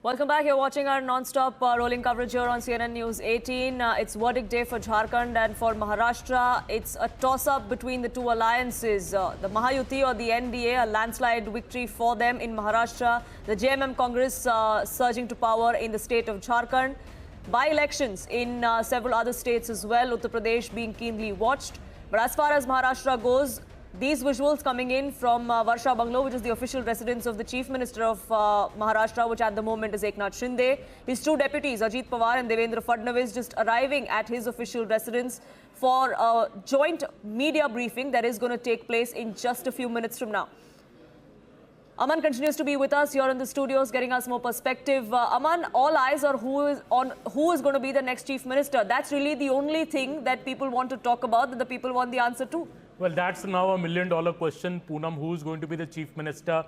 Welcome back. You're watching our non-stop rolling coverage here on CNN News 18. It's verdict day for Jharkhand and for Maharashtra. It's a toss-up between the two alliances. The Mahayuti or the NDA, a landslide victory for them in Maharashtra. The JMM Congress surging to power in the state of Jharkhand. By-elections in several other states as well, Uttar Pradesh being keenly watched. But as far as Maharashtra goes, these visuals coming in from Varsha Bungalow, which is the official residence of the Chief Minister of Maharashtra, which at the moment is Eknath Shinde. His two deputies, Ajit Pawar and Devendra Fadnavis, just arriving at his official residence for a joint media briefing that is going to take place in just a few minutes from now. Aman continues to be with us here in the studios, getting us more perspective. Aman, all eyes are on who is going to be the next Chief Minister. That's really the only thing that people want to talk about, that the people want the answer to. Well, that's now $1 million question, Poonam, who is going to be the Chief Minister.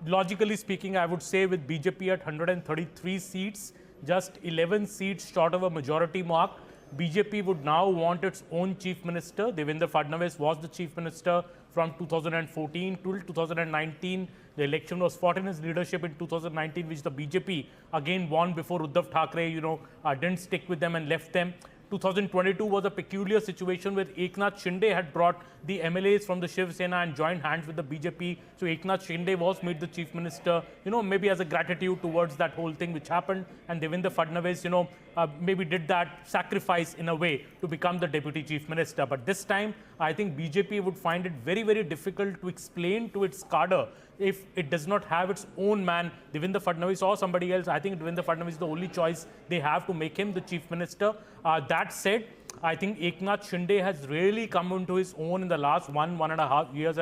Logically speaking, I would say with BJP at 133 seats, just 11 seats short of a majority mark, BJP would now want its own Chief Minister. Devendra Fadnavis was the Chief Minister from 2014 till 2019. The election was fought in his leadership in 2019, which the BJP again won before Uddhav Thackeray, didn't stick with them and left them. 2022 was a peculiar situation where Eknath Shinde had brought the MLAs from the Shiv Sena and joined hands with the BJP. So Eknath Shinde was made the Chief Minister, maybe as a gratitude towards that whole thing which happened. And Devendra Fadnavis, maybe did that sacrifice in a way to become the Deputy Chief Minister. But this time, I think BJP would find it very, very difficult to explain to its cadre if it does not have its own man, Devendra Fadnavis or somebody else. I think Devendra Fadnavis is the only choice they have to make him the Chief Minister. That said, I think Eknath Shinde has really come into his own in the last 1.5 years,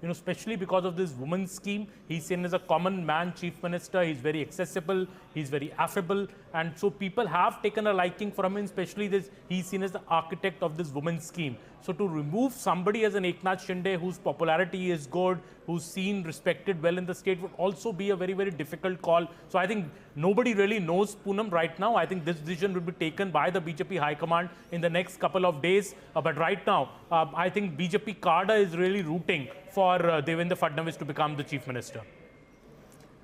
especially because of this women's scheme. He's seen as a common man Chief Minister. He's very accessible. He's very affable. And so people have taken a liking for him, especially this. He's seen as the architect of this women's scheme. So to remove somebody as an Eknath Shinde whose popularity is good, who's seen, respected well in the state, would also be a very, very difficult call. So I think nobody really knows, Poonam, right now. I think this decision will be taken by the BJP High Command in the next couple of days. But right now, I think BJP cadre is really rooting for Devendra Fadnavis to become the Chief Minister.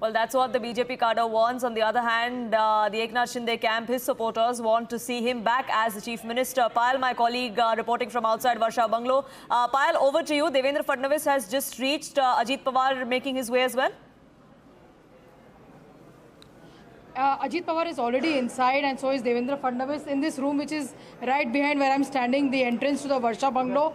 Well, that's what the BJP cadre wants. On the other hand, the Eknath Shinde camp, his supporters want to see him back as the Chief Minister. Payal, my colleague, reporting from outside Varsha Bungalow. Payal, over to you. Devendra Fadnavis has just reached. Ajit Pawar making his way as well. Ajit Pawar is already inside, and so is Devendra Fadnavis. In this room, which is right behind where I'm standing, the entrance to the Varsha Bungalow,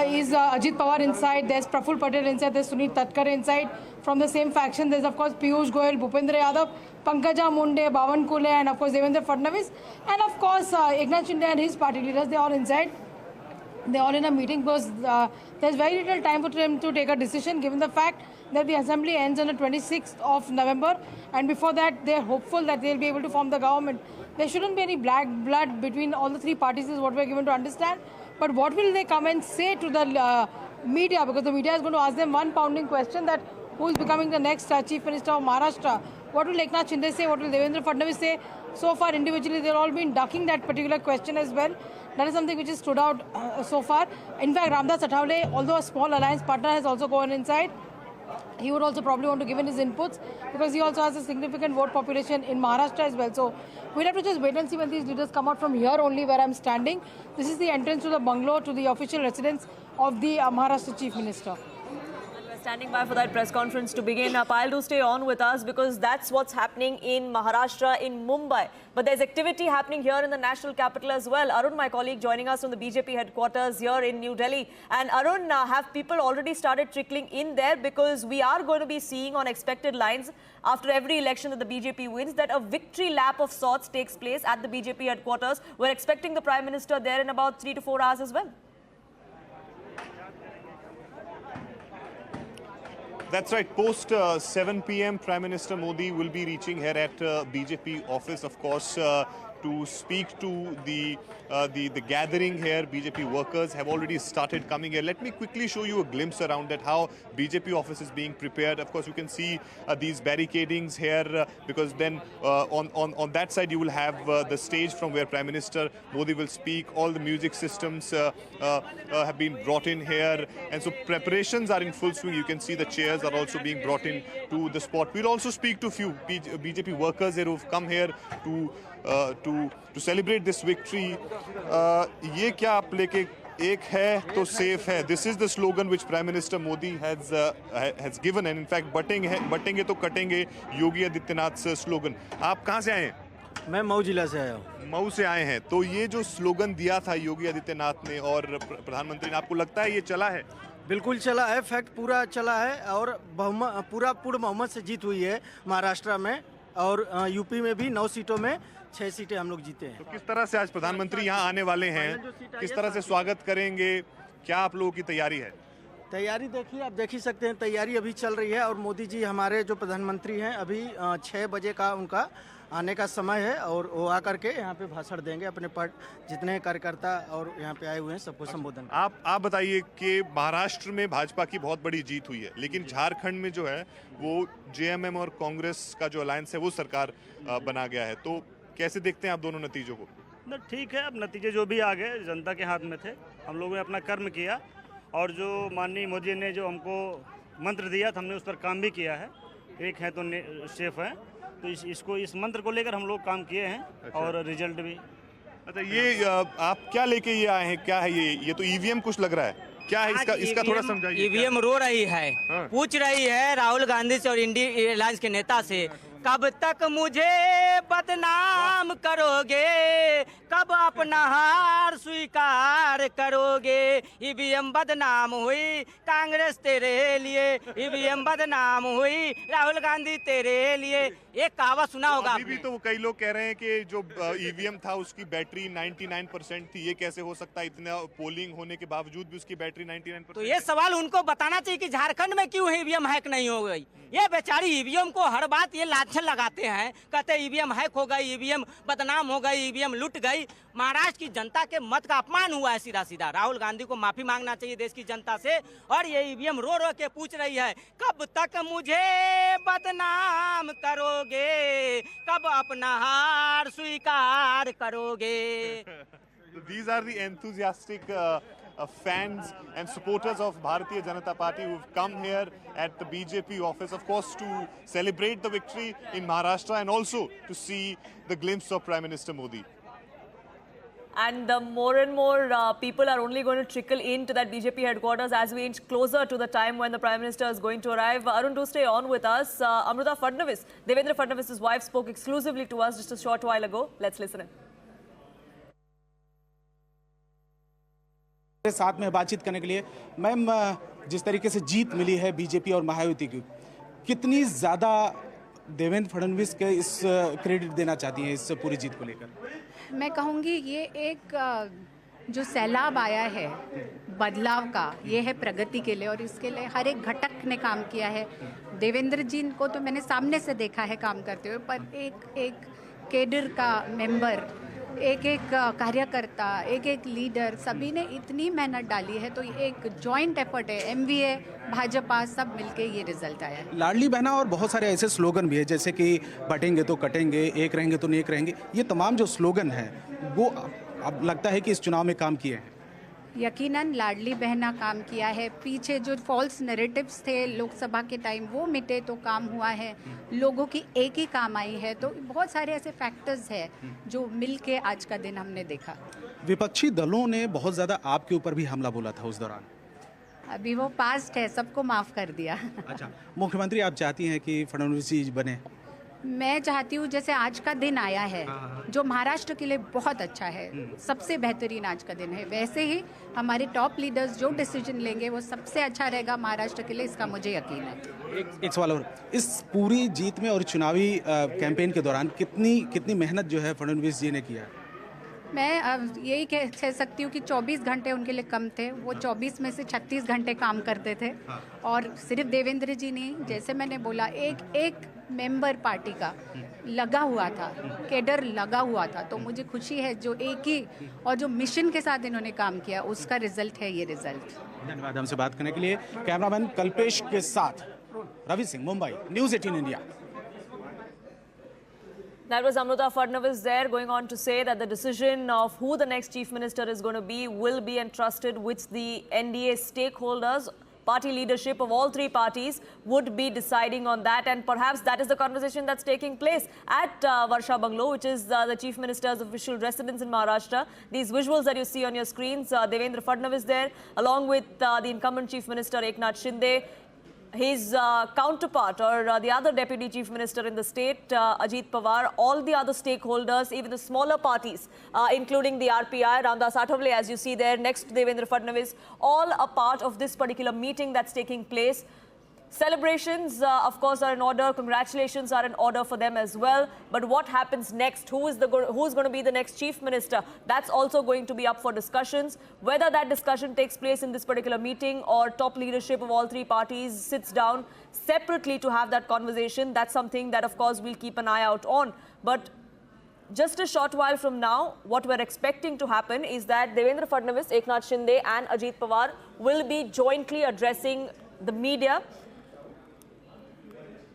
is Ajit Pawar inside. There's Praful Patel inside. There's Sunit Tatkar inside. From the same faction, there's of course Piyush Goyal, Bhupendra Yadav, Pankaja Munde, Bhavan Kule, and of course Devendra Fadnavis, and of course Eknath Shinde and his party leaders. They're all inside. They're all in a meeting because there's very little time for them to take a decision, given the fact that the assembly ends on the 26th of November, and before that they're hopeful that they'll be able to form the government. There shouldn't be any black blood between all the three parties, is what we're given to understand. But what will they come and say to the media? Because the media is going to ask them one pounding question, that who is becoming the next Chief Minister of Maharashtra? What will Eknath Shinde say? What will Devendra Fadnavis say? So far, individually, they've all been ducking that particular question as well. That is something which has stood out so far. In fact, Ramdas Athavale, although a small alliance partner, has also gone inside. He would also probably want to give in his inputs, because he also has a significant vote population in Maharashtra as well. So we'll have to just wait and see when these leaders come out. From here only, where I'm standing, this is the entrance to the bungalow, to the official residence of the Maharashtra Chief Minister. Standing by for that press conference to begin. Payal, do stay on with us, because that's what's happening in Maharashtra, in Mumbai. But there's activity happening here in the national capital as well. Arun, my colleague, joining us from the BJP headquarters here in New Delhi. And Arun, have people already started trickling in there? Because we are going to be seeing on expected lines after every election that the BJP wins, that a victory lap of sorts takes place at the BJP headquarters. We're expecting the Prime Minister there in about 3 to 4 hours as well. That's right. Post 7 p.m, Prime Minister Modi will be reaching here at BJP office. Of course, to speak to the gathering here. BJP workers have already started coming here. Let me quickly show you a glimpse around at how BJP office is being prepared. Of course, you can see these barricadings here because then on that side you will have the stage from where Prime Minister Modi will speak. All the music systems have been brought in here, and so preparations are in full swing. You can see the chairs are also being brought in to the spot. We'll also speak to a few BJP workers here who've come here to celebrate this victory. ये क्या आप लेके एक है तो safe है. This is the slogan which Prime Minister Modi has given, and in fact बटेंगे तो कटेंगे योगी आदित्यनाथ slogan. आप कहाँ से आए हैं? मैं मऊ जिला से आया हूँ। मऊ से आए हैं. तो ये जो स्लोगन दिया था योगी आदित्यनाथ ने और प्रधानमंत्री ने, आपको लगता है ये चला है? बिल्कुल चला है, फैक्ट पूरा चला है और पूरा पूर्ण बहुमत से जीत हुई है महाराष्ट्र में, और यूपी में भी 9 सीटों में 6 सीटें हम लोग जीते हैं। तो किस तरह से आज प्रधानमंत्री यहाँ आने वाले हैं, किस तरह से स्वागत करेंगे, क्या आप लोगों की तैयारी है? तैयारी देखिए, आप देख ही सकते हैं, तैयारी अभी चल रही है और मोदी जी हमारे जो प्रधानमंत्री हैं अभी 6 बजे का उनका आने का समय है और वो आकर के यहाँ पे भाषण देंगे, अपने जितने कार्यकर्ता और यहाँ पे आए हुए हैं सबको संबोधन। आप बताइए कि महाराष्ट्र में भाजपा की बहुत बड़ी जीत हुई है, लेकिन झारखंड में जो है वो जेएमएम और कांग्रेस का जो अलायंस है वो सरकार बना गया है, तो कैसे देखते हैं आप दोनों नतीजों को? ठीक है, अब नतीजे जो भी आ गए जनता के हाथ में थे, हम लोगों ने अपना कर्म किया और जो माननीय मोदी ने जो हमको मंत्र दिया था हमने उस पर काम भी किया है। एक है तो सेफ है, तो इस मंत्र को लेकर हम लोग काम किए हैं। अच्छा। और रिजल्ट भी। अच्छा, ये आप क्या लेके ये आए हैं, क्या है ये तो ईवीएम कुछ लग रहा है, क्या है इसका थोड़ा समझाइए। ईवीएम रो रही है, पूछ रही है राहुल गांधी से और इंडिया अलायंस के नेता से, कब तक मुझे बदनाम करोगे, कब अपना हार स्वीकार करोगे। ईवीएम बदनाम हुई कांग्रेस तेरे लिए, ईवीएम बदनाम हुई राहुल गांधी तेरे लिए। एक कहावत सुना होगा अभी भी, तो वो कई लोग कह रहे हैं कि जो ईवीएम था उसकी बैटरी 99% थी, ये कैसे हो सकता है, इतना पोलिंग होने के बावजूद भी उसकी बैटरी 99%? तो ये सवाल उनको बताना चाहिए कि झारखंड में क्यों ईवीएम हैक नहीं हो गई। ये बेचारी ईवीएम को हर बात ये लाछन लगाते हैं, कहते ईवीएम हैक हो गई, ईवीएम बदनाम हो गई, ईवीएम लुट गई। महाराष्ट्र की जनता के मत का अपमान हुआ है सीधा सीधा। राहुल गांधी को माफी मांगना चाहिए देश की जनता से। और ये ईवीएम रो रो के पूछ रही है, कब तक मुझे बदनाम करोगे, कब अपना हार स्वीकार करोगे। These are the enthusiastic fans and supporters of Bharatiya Janata Party who've come here at the BJP office, of course, to celebrate the victory in Maharashtra and also to see the glimpse of Prime Minister Modi. And more and more people are only going to trickle into that BJP headquarters as we inch closer to the time when the Prime Minister is going to arrive. Arun, do stay on with us. Amruta Fadnavis, Devendra Fadnavis' wife, spoke exclusively to us just a short while ago. Let's listen in. साथ में बातचीत करने के लिए, ma'am, जिस तरीके से जीत मिली है बीजेपी और महायुति की, कितनी ज़्यादा देवेंद्र फडणवीस के इस क्रेडिट देना चाहती हैं इस पूरी जीत को लेकर? मैं कहूँगी ये एक जो सैलाब आया है बदलाव का, ये है प्रगति के लिए और इसके लिए हर एक घटक ने काम किया है। देवेंद्र जी को तो मैंने सामने से देखा है काम करते हुए, पर एक केडर का मेंबर, एक कार्यकर्ता, एक लीडर, सभी ने इतनी मेहनत डाली है, तो एक जॉइंट एफर्ट है। एमवीए, भाजपा, सब मिलके ये रिजल्ट आया है। लाडली बहना और बहुत सारे ऐसे स्लोगन भी है, जैसे कि बटेंगे तो कटेंगे, एक रहेंगे तो नेक रहेंगे, ये तमाम जो स्लोगन है वो अब लगता है कि इस चुनाव में काम किए हैं। यकीनन लाडली बहना काम किया है। पीछे जो फॉल्स नैरेटिव्स थे लोकसभा के टाइम, वो मिटे तो काम हुआ है। लोगों की एक ही काम आई है, तो बहुत सारे ऐसे फैक्टर्स हैं जो मिलके आज का दिन हमने देखा। विपक्षी दलों ने बहुत ज़्यादा आपके ऊपर भी हमला बोला था उस दौरान। अभी वो पास्ट है, सबको माफ़ कर दिया। अच्छा, मुख्यमंत्री आप चाहती हैं कि फडणवीस जी बने? मैं चाहती हूँ जैसे आज का दिन आया है जो महाराष्ट्र के लिए बहुत अच्छा है, सबसे बेहतरीन आज का दिन है, वैसे ही हमारे टॉप लीडर्स जो डिसीजन लेंगे वो सबसे अच्छा रहेगा महाराष्ट्र के लिए, इसका मुझे यकीन है। एक सवाल और, इस पूरी जीत में और चुनावी कैंपेन के दौरान कितनी मेहनत जो है फडणवीस जी ने किया? मैं यही कह सकती हूँ कि 24 घंटे उनके लिए कम थे। वो 24 में से 36 घंटे काम करते थे। और सिर्फ देवेंद्र जी नहीं, जैसे मैंने बोला, एक मेंबर पार्टी का लगा हुआ था, केडर लगा हुआ था। तो मुझे खुशी है जो एक ही और जो मिशन के साथ इन्होंने काम किया उसका रिजल्ट है ये रिजल्ट। धन्यवाद हमसे बात करने के लिए। कैमरामैन कल्पेश के साथ Ravi Singh, Mumbai, news 18 India. That was Amruta Fadnavis there, going on to say that the decision of who the next chief minister is going to be will be entrusted with the NDA stakeholders. Party leadership of all three parties would be deciding on that, and perhaps that is the conversation that's taking place at Varsha Bungalow, which is the chief minister's official residence in Maharashtra. These visuals that you see on your screens, Devendra Fadnavis there, along with the incumbent chief minister Eknath Shinde, his counterpart or the other deputy chief minister in the state, Ajit Pawar, all the other stakeholders, even the smaller parties, including the RPI, Ramdas Athavale, as you see there, next to Devendra Fadnavis, all a part of this particular meeting that's taking place. Celebrations, of course, are in order. Congratulations are in order for them as well. But what happens next? Who's going to be the next chief minister? That's also going to be up for discussions. Whether that discussion takes place in this particular meeting or top leadership of all three parties sits down separately to have that conversation, that's something that, of course, we'll keep an eye out on. But just a short while from now, what we're expecting to happen is that Devendra Fadnavis, Eknath Shinde and Ajit Pawar will be jointly addressing the media.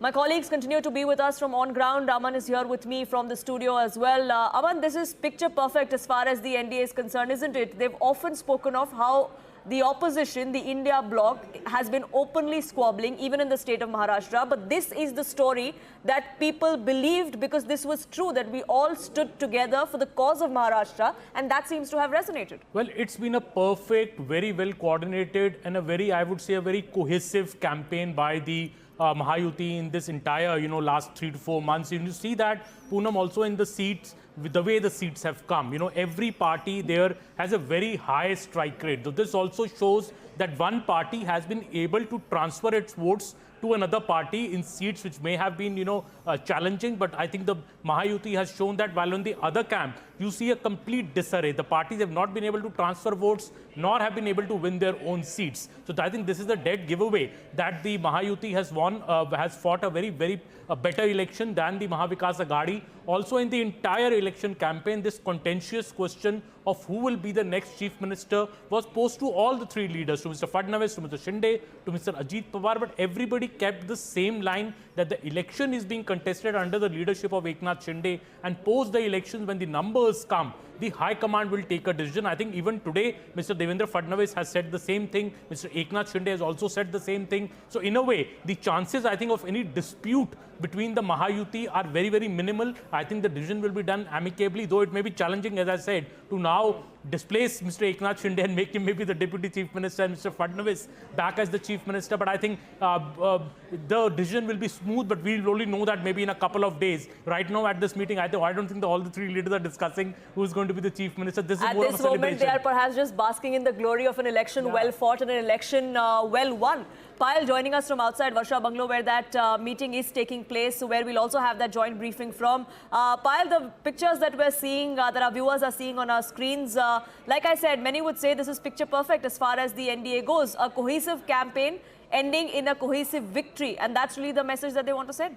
My colleagues continue to be with us from on ground. Aman is here with me from the studio as well. Aman, this is picture perfect as far as the NDA is concerned, isn't it? They've often spoken of how the opposition, the India bloc, has been openly squabbling, even in the state of Maharashtra. But this is the story that people believed because this was true, that we all stood together for the cause of Maharashtra, and that seems to have resonated. Well, it's been a perfect, very well coordinated and a very, I would say, a very cohesive campaign by the Mahayuti in this entire, last 3 to 4 months. You see that, Poonam, also in the seats, with the way the seats have come. Every party there has a very high strike rate. So this also shows that one party has been able to transfer its votes to another party in seats which may have been, challenging. But I think the Mahayuti has shown that while on the other camp, you see a complete disarray. The parties have not been able to transfer votes, nor have been able to win their own seats. So I think this is the dead giveaway that the Mahayuti has won, has fought a very, very better election than the Mahavikas Aghadi. Also in the entire election campaign, this contentious question of who will be the next chief minister was posed to all the three leaders, to Mr. Fadnavis, to Mr. Shinde, to Mr. Ajit Pawar, but everybody kept the same line that the election is being contested under the leadership of Eknath Shinde, and post the elections, when the numbers come, the High Command will take a decision. I think even today, Mr. Devendra Fadnavis has said the same thing. Mr. Eknath Shinde has also said the same thing. So in a way, the chances, I think, of any dispute between the Mahayuti are very, very minimal. I think the decision will be done amicably, though it may be challenging, as I said, to now displace Mr. Eknath Shinde and make him maybe the deputy chief minister and Mr. Fadnavis back as the chief minister. But I think the decision will be smooth, but we'll only know that maybe in a couple of days. Right now at this meeting, I don't think all the three leaders are discussing who's going to be the chief minister. This is at more this of a celebration. moment, they are perhaps just basking in the glory of an election well fought and an election well won. Payal joining us from outside Varsha Bungalow, where that meeting is taking place, where we'll also have that joint briefing from. Payal, the pictures that we're seeing, that our viewers are seeing on our screens, like I said, many would say this is picture perfect as far as the NDA goes. A cohesive campaign ending in a cohesive victory, and that's really the message that they want to send.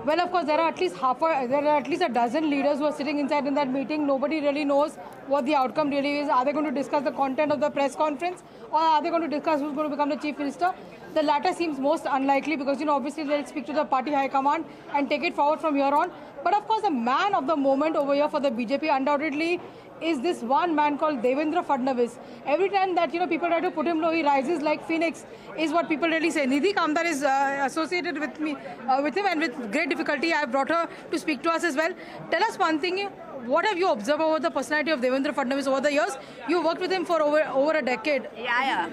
Well, of course, there are at least a dozen leaders who are sitting inside in that meeting. Nobody really knows what the outcome really is. Are they going to discuss the content of the press conference, or are they going to discuss who's going to become the chief minister? The latter seems most unlikely because, obviously they'll speak to the party high command and take it forward from here on. But of course, the man of the moment over here for the BJP undoubtedly is this one man called Devendra Fadnavis. Every time that people try to put him low, he rises like phoenix, is what people really say. Nidhi Kamdar is associated with me, with him, and with great difficulty I have brought her to speak to us as well. Tell us one thing. What have you observed over the personality of Devendra Fadnavis over the years? You worked with him for over a decade. Yeah.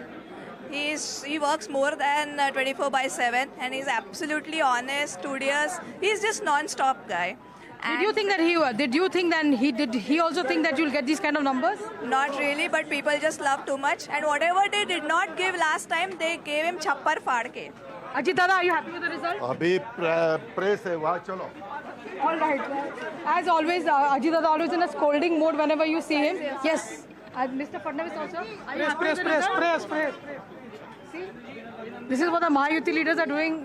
He works more than 24/7, and he's absolutely honest, studious. He's just non-stop guy. Did you think that he also think that you'll get these kind of numbers? Not really, but people just love too much. And whatever they did not give last time, they gave him chappar faad ke. Ajit Dada, are you happy with the result? अभी press है वहाँ चलो. All right. As always, Ajit Dada always in a scolding mode whenever you see him. Yes. Mr. Fadnavis also. Are you happy with the result? Press. See, this is what the Mahayuti leaders are doing.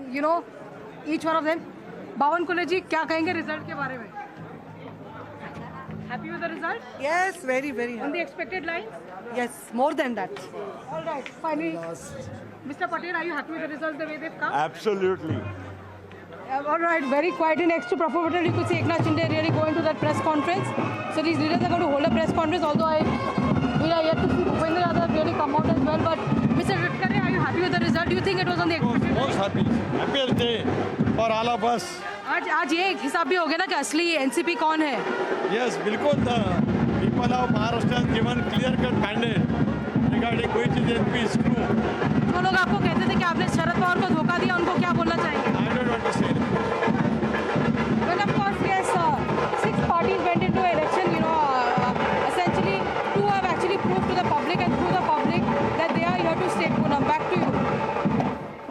Each one of them. बावन कोले जी क्या कहेंगे result के बारे में? Happy with the result? Yes, very, very On happy. the expected lines? Yes, more than that. All right, finally. Mr. Patel, are you happy with the results the way they've come? Absolutely. All right, very quietly next to Praful Patel, you could see Eknath Shinde really going to that press conference. So these leaders are going to hold a press conference, although we are yet to see Bhupendra Yadav really come out as well. But Mr. Gadkari, are you happy with the result? Do you think it was on the expected lines? Most happy. Happiest day for all of us. आज ये एक हिसाब भी हो गया ना कि असली एनसीपी कौन है? Yes, बिल्कुल. The people of Maharashtra have given clear-cut mandate regarding which is MP is true. जो लोग आपको कहते थे कि आपने शरद पवार को धोखा दिया, उनको क्या बोलना चाहेंगे? I don't want to say anything. Well, of course, yes. 6 parties went into election. Essentially, 2 have actually proved to the public and through the public that they are here to stay. Poonam, back to you.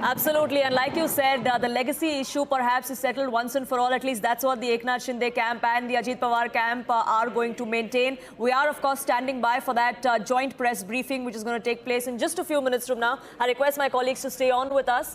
Absolutely, and like you said, the legacy issue perhaps is settled once and for all. At least that's what the Eknath Shinde camp and the Ajit Pawar camp are going to maintain. We are, of course, standing by for that joint press briefing, which is going to take place in just a few minutes from now. I request my colleagues to stay on with us.